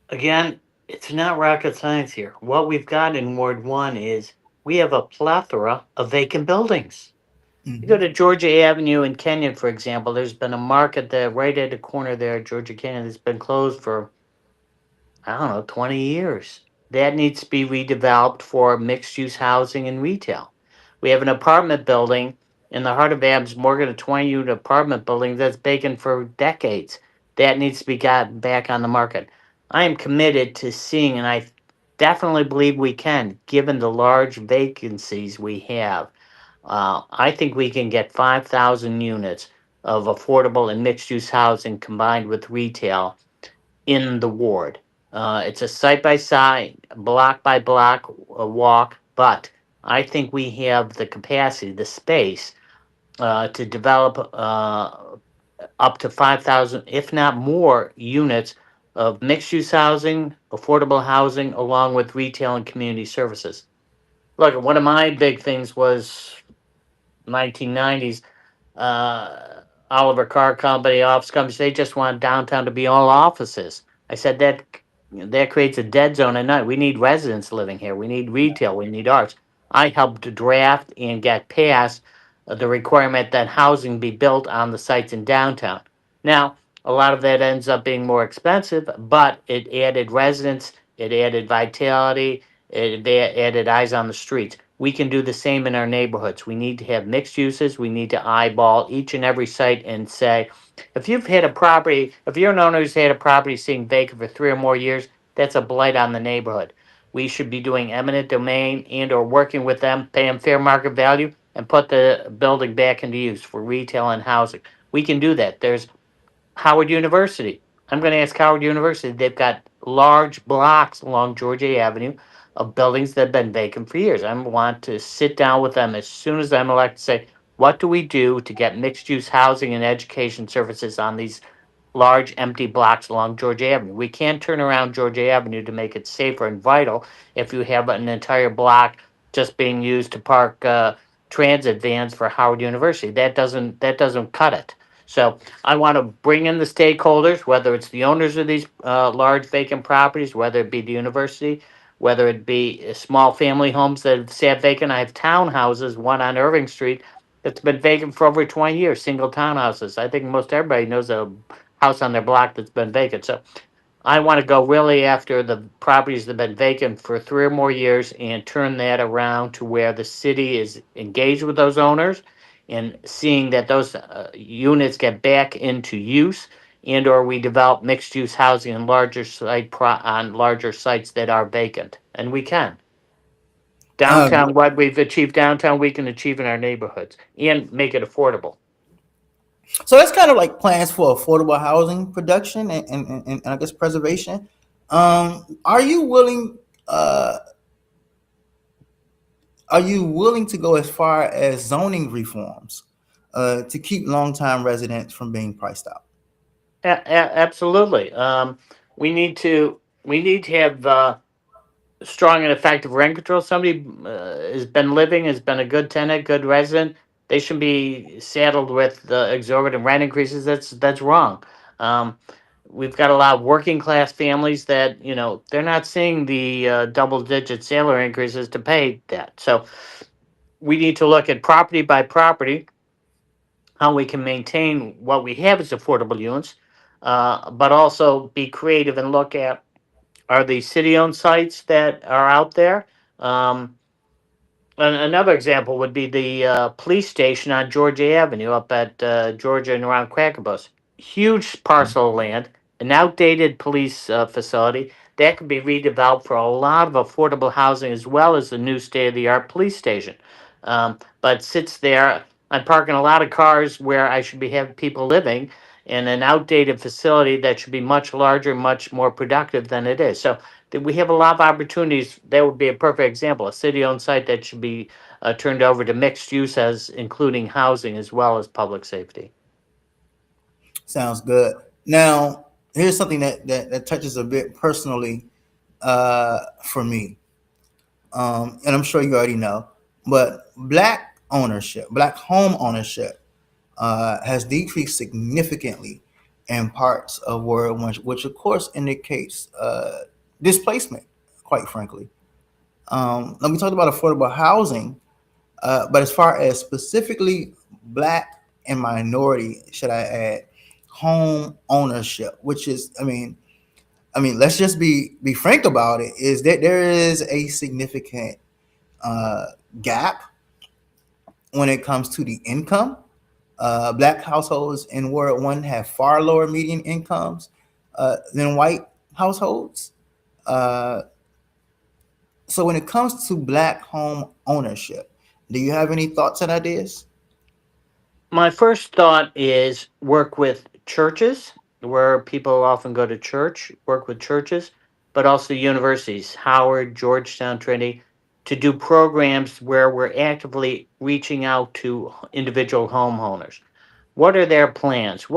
Again, it's not rocket science here. What we've got in Ward 1 is we have a plethora of vacant buildings. You go
Mhm.
to Georgia Avenue in Kenyon, for example, there's been a market there right at the corner there, Georgia Kenyon, that's been closed for, I don't know, 20 years. That needs to be redeveloped for mixed use housing and retail. We have an apartment building in the heart of Adams Morgan, a 20 unit apartment building that's vacant for decades. That needs to be gotten back on the market. I am committed to seeing, and I definitely believe we can, given the large vacancies we have. I think we can get 5,000 units of affordable and mixed use housing combined with retail in the ward. It's a side by side, block by block walk, but I think we have the capacity, the space to develop up to 5,000, if not more, units of mixed use housing, affordable housing, along with retail and community services. Look, one of my big things was 1990s. Oliver Car Company, office companies, they just want downtown to be all offices. I said that creates a dead zone at night. We need residents living here. We need retail. We need arts. I helped draft and get passed the requirement that housing be built on the sites in downtown. Now, a lot of that ends up being more expensive, but it added residents, it added vitality, added eyes on the streets. We can do the same in our neighborhoods. We need to have mixed uses. We need to eyeball each and every site and say, if you've had a property, if you're an owner who's had a property sitting vacant for 3 or more years, that's a blight on the neighborhood. We should be doing eminent domain and or working with them, pay them fair market value, and put the building back into use for retail and housing. We can do that. There's Howard University. I'm going to ask Howard University. They've got large blocks along Georgia Avenue of buildings that have been vacant for years. I want to sit down with them as soon as I'm elected to say, what do we do to get mixed use housing and education services on these large empty blocks along Georgia Avenue? We can't turn around Georgia Avenue to make it safer and vital if you have an entire block just being used to park transit vans for Howard University. That doesn't cut it. So I want to bring in the stakeholders, whether it's the owners of these large vacant properties, whether it be the university, whether it be small family homes that have sat vacant. I have townhouses, one on Irving Street, that's been vacant for over 20 years, single townhouses. I think most everybody knows a house on their block that's been vacant. So I want to go really after the properties that have been vacant for 3 or more years and turn that around to where the city is engaged with those owners and seeing that those units get back into use and or we develop mixed use housing on larger sites that are vacant. And we can.
Um,
Downtown, what we've achieved downtown, we can achieve in our neighborhoods and make it affordable.
so that's kind of like plans for affordable housing production and I guess preservation. Are you willing? Are you willing to go as far as zoning reforms to keep longtime residents from being priced out?
Absolutely. We need to have strong and effective rent control. Somebody has been living, has been a good tenant, good resident. They shouldn't be saddled with the exorbitant rent increases. That's wrong. Um, we've got a lot of working class families that they're not seeing the double digit salary increases to pay that. So we need to look at property by property how we can maintain what we have as affordable units, but also be creative and look at are the city-owned sites that are out there. Um, Another example would be the police station on Georgia Avenue up at Georgia and around Quackerbos. Huge parcel of land, an outdated police facility that could be redeveloped for a lot of affordable housing as well as a new state of the art police station. But sits there. I'm parking a lot of cars where I should be having people living in an outdated facility that should be much larger, much more productive than it is. So that we have a lot of opportunities. That would be a perfect example. A city-owned site that should be turned over to mixed use as including housing as well as public safety.
Sounds good. Now, here's something that touches a bit personally for me. And I'm sure you already know, but black home ownership has decreased significantly in parts of world, which of course indicates displacement, quite frankly. Now we talked about affordable housing, but as far as specifically black and minority, should I add, home ownership, which is, let's just be frank about it, is that there is a significant gap when it comes to the income. Black households in World One have far lower median incomes than white households. Uh, so when it comes to black home ownership, do you have any thoughts and ideas?
My first thought is work with churches, where people often go to church, work with churches, but also universities, Howard, Georgetown, Trinity, to do programs where we're actively reaching out to individual homeowners. What are their plans?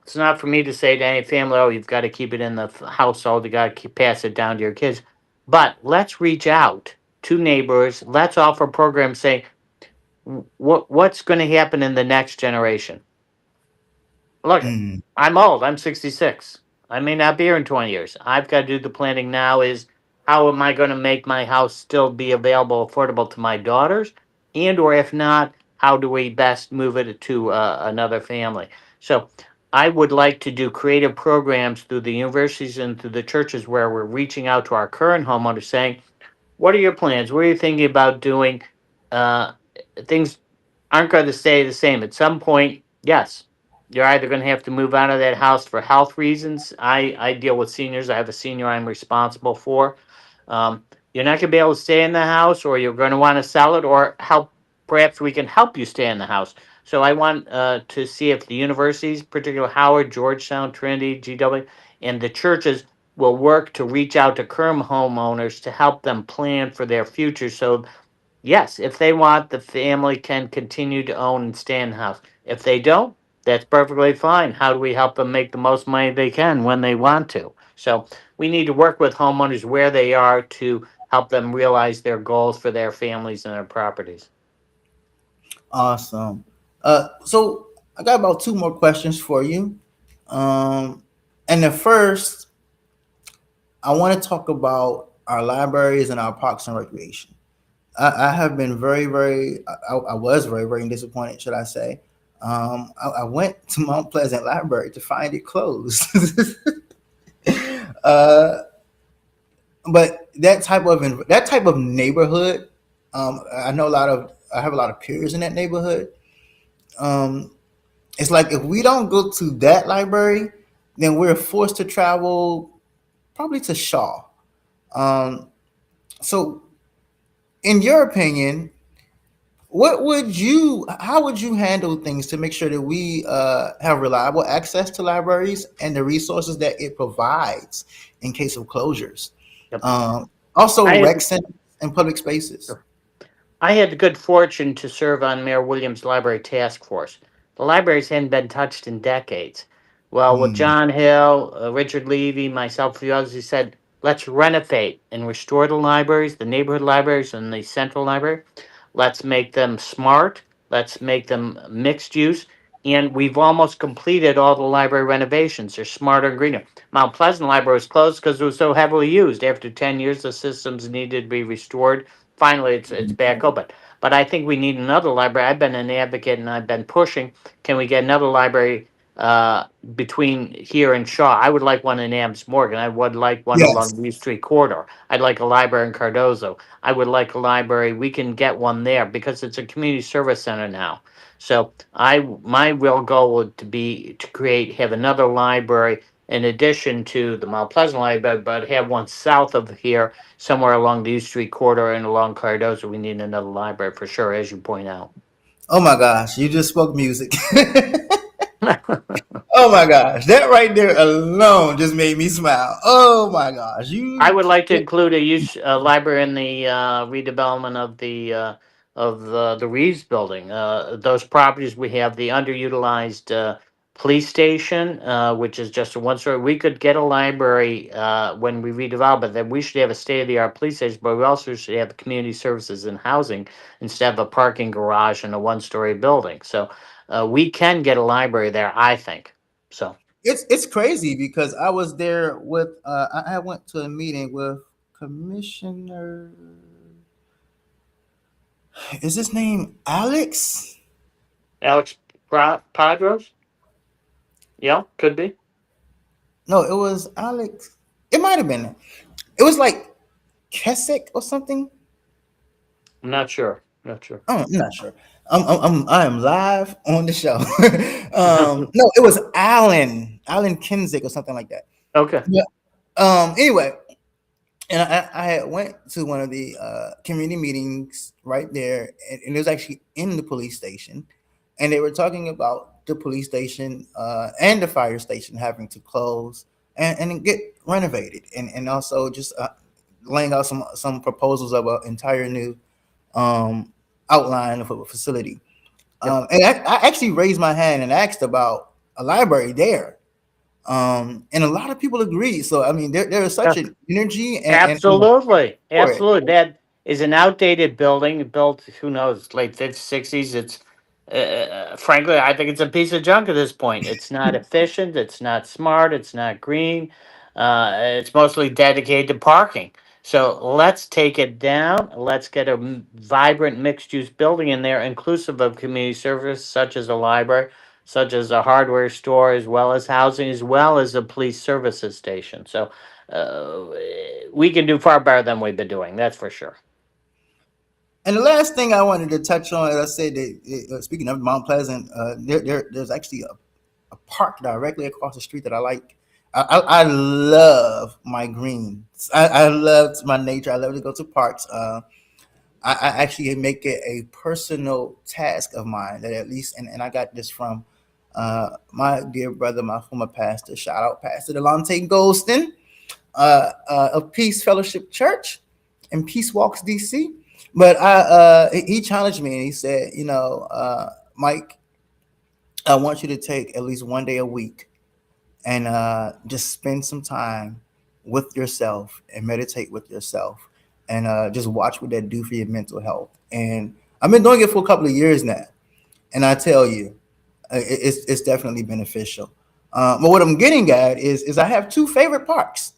It's not for me to say to any family, oh, you've got to keep it in the household, you got to keep pass it down to your kids. But let's reach out to neighbors. Let's offer programs saying, what's going to happen in the next generation? Look,
Mm,
I'm old. I'm 66. I may not be here in 20 years. I've got to do the planning now is how am I going to make my house still be available, affordable to my daughters? And or if not, how do we best move it to another family? So I would like to do creative programs through the universities and through the churches where we're reaching out to our current homeowners saying, what are your plans? What are you thinking about doing? Uh, Things aren't going to stay the same. At some point, yes, you're either going to have to move out of that house for health reasons. I deal with seniors. I have a senior I'm responsible for. You're not going to be able to stay in the house, or you're going to want to sell it, or help. Perhaps we can help you stay in the house. So I want to see if the universities, particularly Howard, Georgetown, Trinity, GW, and the churches will work to reach out to current homeowners to help them plan for their future. So yes, if they want, the family can continue to own and stay in the house. If they don't, that's perfectly fine. How do we help them make the most money they can when they want to? So we need to work with homeowners where they are to help them realize their goals for their families and their properties.
awesome. So I got about two more questions for you. Um, and the first, I want to talk about our libraries and our parks and recreation. I have been I was very disappointed, should I say. I went to Mount Pleasant Library to find it closed. uh, but that type of neighborhood, I have a lot of peers in that neighborhood. Um, it's like if we don't go to that library, then we're forced to travel probably to Shaw. Um, so, in your opinion, how would you handle things to make sure that we have reliable access to libraries and the resources that it provides in case of closures?
Yep.
Also,
I
rec
had,
centers and public spaces.
I had the good fortune to serve on Mayor Williams' library task force. The libraries hadn't been touched in decades. Well, with
Hmm.
John Hill, Richard Levy, myself, a few others, he said, let's renovate and restore the libraries, the neighborhood libraries, and the central library. Let's make them smart. Let's make them mixed use. And we've almost completed all the library renovations. They're smarter and greener. Mount Pleasant Library was closed because it was so heavily used. After 10 years, the systems needed to be restored. Finally, it's back open. But I think we need another library. I've been an advocate and I've been pushing. Can we get another library between here and Shaw. I would like one in Amps Morgan. I would like one
Yes.
along the East Street corridor. I'd like a library in Cardozo. I would like a library. We can get one there because it's a community service center now. So my real goal would to be to have another library in addition to the Mount Pleasant Library, but have one south of here, somewhere along the East Street corridor and along Cardozo. We need another library for sure, as you point out.
Oh my gosh, you just spoke music. Oh my gosh, that right there alone just made me smile. Oh my gosh,
I
you.
would like to include a library in the redevelopment of the Reeves building. Those properties we have the underutilized police station, which is just a one story. We could get a library when we redevelop it. Then we should have a state of the art police station, but we also should have community services and housing instead of a parking garage and a one story building. So we can get a library there, I think. So.
It's crazy because I was there with I went to a meeting with Commissioner. Is his name Alex?
Alex Padros? Yeah, could be.
No, it was Alex. It might have been. It was like Keswick or something.
I'm not sure. Not sure.
Oh, I'm not sure. I am live on the show. No, it was Alan Kinzick or something like that.
Okay.
Yeah. Anyway, and I had went to one of the community meetings right there, and it was actually in the police station, and they were talking about the police station and the fire station having to close and get renovated, and also just laying out some proposals of an entire new outline of a facility. And I actually raised my hand and asked about a library there. And a lot of people agree. So I mean, there is such an energy and
Absolutely.
for it.
Absolutely. That is an outdated building built, who knows, late 50s, 60s. It's, frankly, I think it's a piece of junk at this point. It's not efficient. It's not smart. It's not green. It's mostly dedicated to parking. So let's take it down. Let's get a vibrant mixed use building in there, inclusive of community service, such as a library, such as a hardware store, as well as housing, as well as a police services station. So uh, we can do far better than we've been doing. That's for sure.
And the last thing I wanted to touch on, as I said, that, speaking of Mount Pleasant, there's actually a park directly across the street that I like. I love my greens. I love my nature. I love to go to parks. I actually make it a personal task of mine that at least, and I got this from my dear brother, my former pastor. Shout out Pastor Delonte Goldston of Peace Fellowship Church and Peace Walks DC. But he challenged me and he said, Mike, I want you to take at least one day a week and just spend some time with yourself and meditate with yourself and just watch what that do for your mental health. And I've been doing it for a couple of years now, and I tell you, it's definitely beneficial. But what I'm getting at is I have two favorite parks.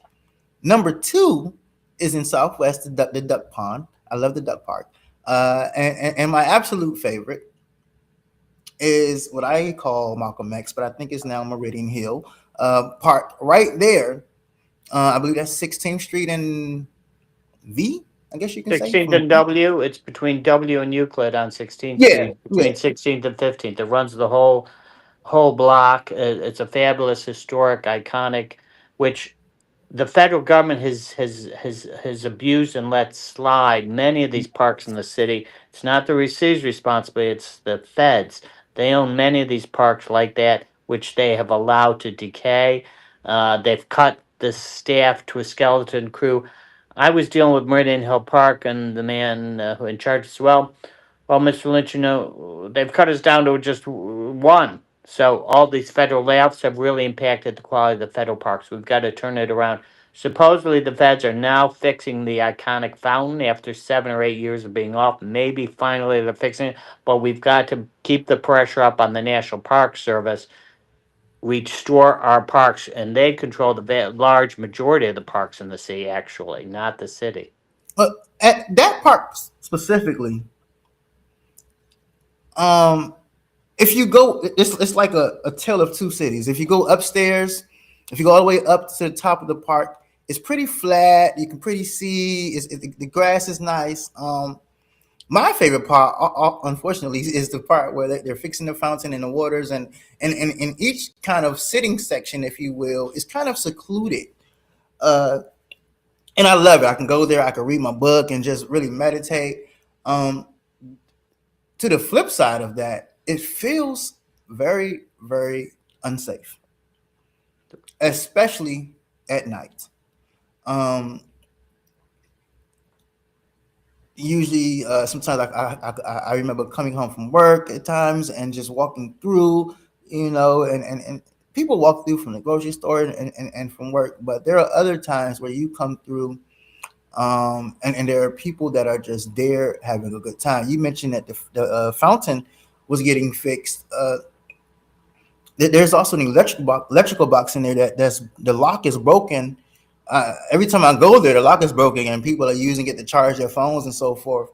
Number two is in Southwest, the Duck Pond. I love the Duck Park. And my absolute favorite is what I call Malcolm X, but I think it's now Meridian Hill Park right there. I believe that's 16th Street and V, I guess you can say.
16th and W. It's between W and Euclid on 16th
Yeah,
Street,
yeah.
between 16th and 15th. It runs the whole block. It's a fabulous, historic, iconic, which the federal government has abused and let slide many of these parks in the city. It's not the city's responsibility, it's the feds. They own many of these parks like that, which they have allowed to decay. They've cut the staff to a skeleton crew. I was dealing with Meridian Hill Park and the man who in charge as well, Mr. Lynch, they've cut us down to just one. So all these federal layoffs have really impacted the quality of the federal parks. We've got to turn it around. Supposedly, the feds are now fixing the iconic fountain after 7 or 8 years of being off. Maybe finally they're fixing it, but we've got to keep the pressure up on the National Park Service. Restore our parks, and they control the large majority of the parks in the city, actually, not the city.
But at that park specifically, if you go, it's like a tale of two cities. If you go upstairs, if you go all the way up to the top of the park, it's pretty flat. You can pretty see. The grass is nice. My favorite part, unfortunately, is the part where they're fixing the fountain and the waters, and in each kind of sitting section, if you will, is kind of secluded. Uh, and I love it. I can go there. I can read my book and just really meditate. Um, to the flip side of that, it feels very, very unsafe, especially at night. Um, Usually, sometimes I remember coming home from work at times and just walking through, and people walk through from the grocery store and from work, but there are other times where you come through, and there are people that are just there having a good time. You mentioned that the fountain was getting fixed. There's also an electrical box in there that's the lock is broken. Every time I go there, the lock is broken and people are using it to charge their phones and so forth.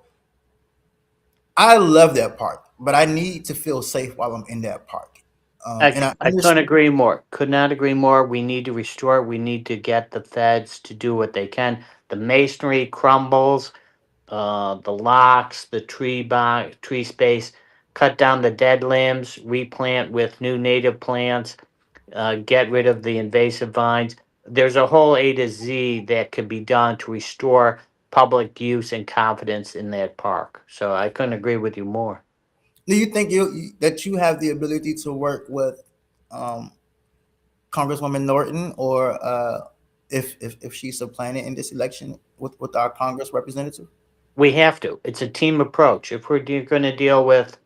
I love that park, but I need to feel safe while I'm in that park. And I
I couldn't
understand.
agree more. Could not agree more. We need to restore it. We need to get the feds to do what they can. The masonry crumbles, the locks, the tree space, cut down the dead limbs, replant with new native plants, get rid of the invasive vines. There's a whole A to Z that could be done to restore public use and confidence in that park. So I couldn't agree with you more.
Do you think that you have the ability to work with um, Congresswoman Norton, or if she's supplanted in this election with our Congress representative?
We have to. It's a team approach. If we're going to deal with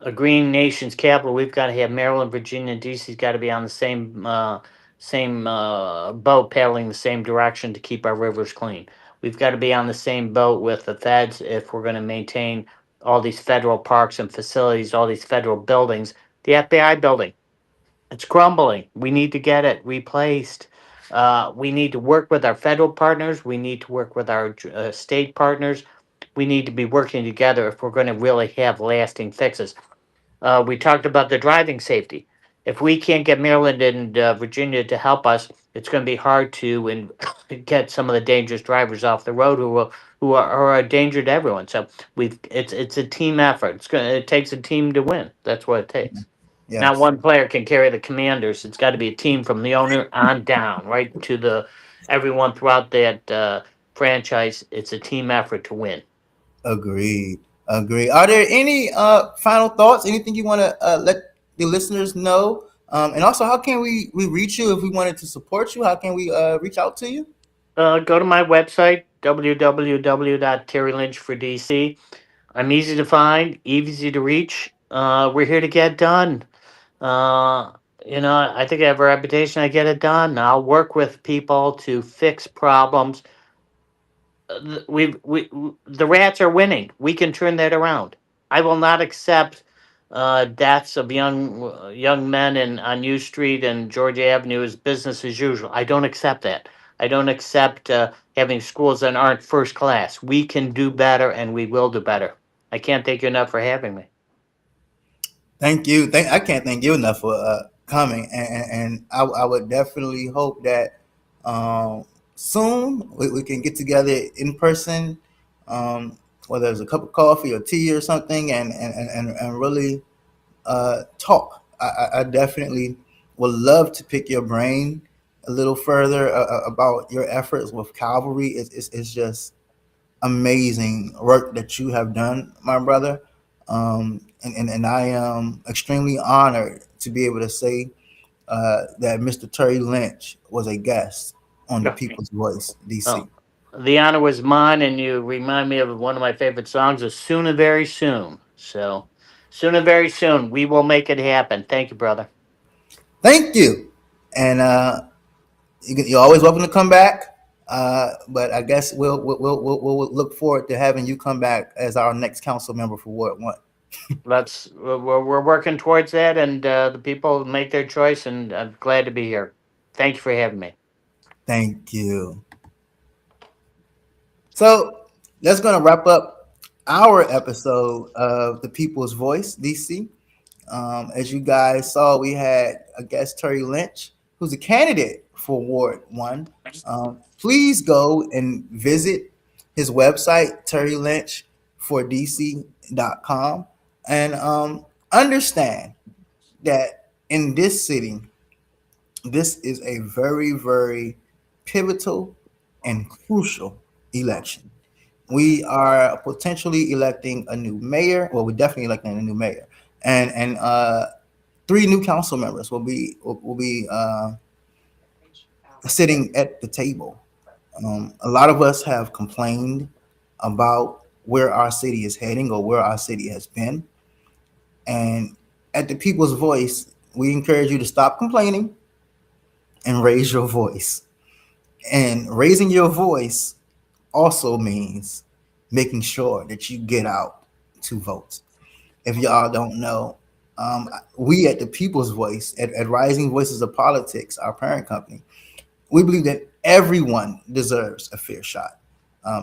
a green nation's capital, we've got to have Maryland, Virginia, and DC's got to be on the same boat, paddling the same direction to keep our rivers clean. We've got to be on the same boat with the feds if we're going to maintain all these federal parks and facilities, all these federal buildings. The FBI building, it's crumbling. We need to get it replaced. We need to work with our federal partners. We need to work with our state partners. We need to be working together if we're going to really have lasting fixes. We talked about the driving safety. If we can't get Maryland and Virginia to help us, it's going to be hard to get some of the dangerous drivers off the road who are a danger to everyone. So it's a team effort. It takes a team to win. That's what it takes. Not
Yes,
one player can carry the Commanders. It's got to be a team from the owner on down, right to the everyone throughout that franchise. It's a team effort to win.
agreed. Agreed. Are there any final thoughts? Anything you want to let the listeners know? And also, how can we reach you if we wanted to support you? How can we reach out to you?
Go to my website, www.terrylynch4dc. I'm easy to find, easy to reach. We're here to get done. Uh, I think I have a reputation. I get it done. I'll work with people to fix problems. The rats are winning. We can turn that around. I will not accept deaths of young men on U Street and Georgia Avenue as business as usual. I don't accept that. I don't accept having schools that aren't first class. We can do better, and we will do better. I can't thank you enough for having me.
Thank you. I can't thank you enough for coming, and I would definitely hope that soon we can get together in person, whether it's a cup of coffee or tea or something, and really talk. I definitely would love to pick your brain a little further about your efforts with Calvary. It's just amazing work that you have done, my brother. And I am extremely honored to be able to say that Mr. Terry Lynch was a guest on the
Okay.
People's Voice, DC.
Oh, the honor was mine, and you remind me of one of my favorite songs, "Is Soon and Very Soon." So, soon and very soon, we will make it happen. Thank you, brother.
Thank you. And you're always welcome to come back. But I guess we'll look forward to having you come back as our next council member for Ward 1.
We're working towards that, and the people make their choice, and I'm glad to be here. Thank you for having me.
Thank you. So that's going to wrap up our episode of the People's Voice, DC. As you guys saw, we had a guest, Terry Lynch, who's a candidate for Ward 1. Please go and visit his website, terrylynchfordc.com, and understand that in this city, this is a very, very pivotal and crucial election. We are potentially electing a new mayor. Well, we're definitely electing a new mayor, and 3 new council members will be sitting at the table. A lot of us have complained about where our city is heading or where our city has been, and at the People's Voice, we encourage you to stop complaining and raise your voice. And raising your voice also means making sure that you get out to vote. If y'all don't know, we at the People's Voice, at Rising Voices of Politics, our parent company, we believe that everyone deserves a fair shot.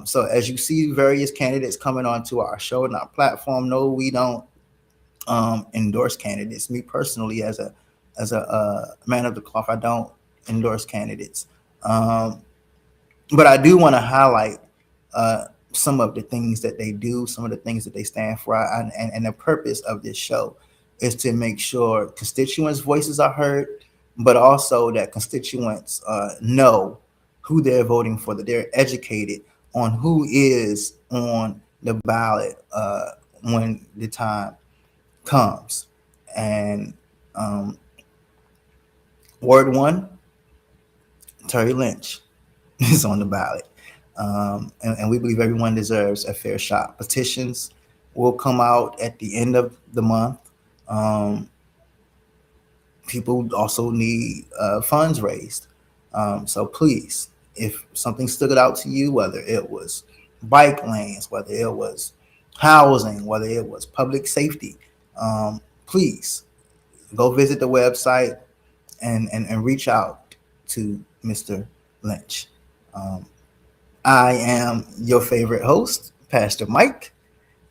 So as you see various candidates coming onto our show and our platform, no, we don't endorse candidates. Me personally, as a man of the cloth, I don't endorse candidates. But I do want to highlight some of the things that they do, some of the things that they stand for, and the purpose of this show is to make sure constituents' voices are heard, but also that constituents know who they're voting for, that they're educated on who is on the ballot when the time comes. And Ward 1, Terry Lynch is on the ballot. And we believe everyone deserves a fair shot. Petitions will come out at the end of the month. People also need funds raised. So please, if something stood out to you, whether it was bike lanes, whether it was housing, whether it was public safety, please go visit the website and reach out to Mr. Lynch. I am your favorite host, Pastor Mike,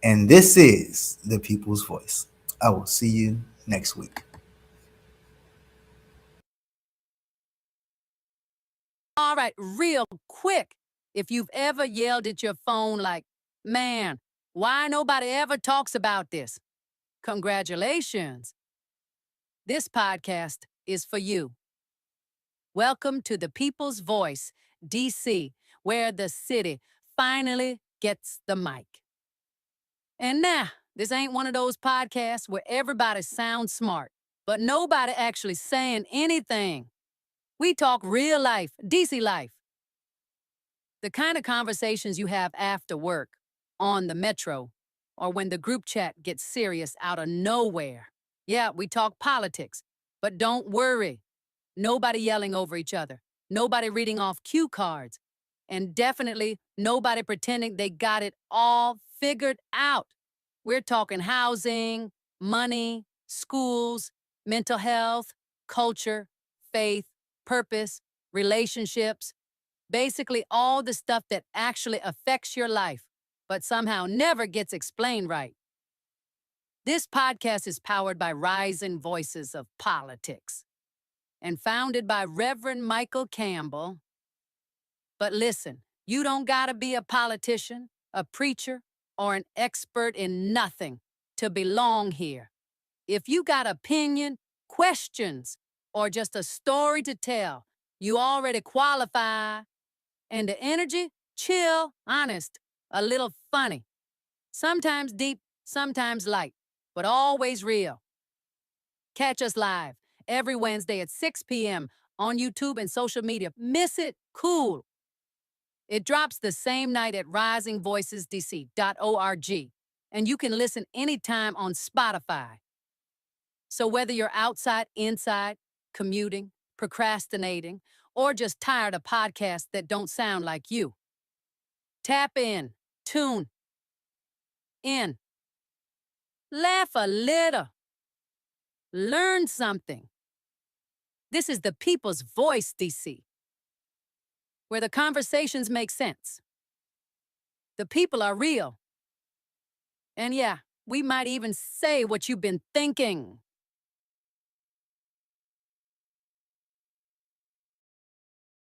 and this is the People's Voice. I will see you next week.
All right, real quick. If you've ever yelled at your phone like, man, why nobody ever talks about this? Congratulations. This podcast is for you. Welcome to the People's Voice, DC, where the city finally gets the mic. And now, this ain't one of those podcasts where everybody sounds smart, but nobody actually saying anything. We talk real life, DC life. The kind of conversations you have after work, on the metro, or when the group chat gets serious out of nowhere. Yeah, we talk politics, but don't worry. Nobody yelling over each other. Nobody reading off cue cards. And definitely nobody pretending they got it all figured out. We're talking housing, money, schools, mental health, culture, faith, purpose, relationships. Basically all the stuff that actually affects your life, but somehow never gets explained right. This podcast is powered by Rising Voices of Politics and founded by Reverend Michael Campbell. But listen, you don't gotta be a politician, a preacher, or an expert in nothing to belong here. If you got opinion, questions, or just a story to tell, you already qualify. And the energy, chill, honest, a little funny. Sometimes deep, sometimes light, but always real. Catch us live every Wednesday at 6 p.m. on YouTube and social media. Miss it? Cool. It drops the same night at risingvoicesdc.org, and you can listen anytime on Spotify. So whether you're outside, inside, commuting, procrastinating, or just tired of podcasts that don't sound like you, tap in, tune in, laugh a little, learn something. This is the People's Voice, DC, where the conversations make sense. The people are real. And yeah, we might even say what you've been thinking.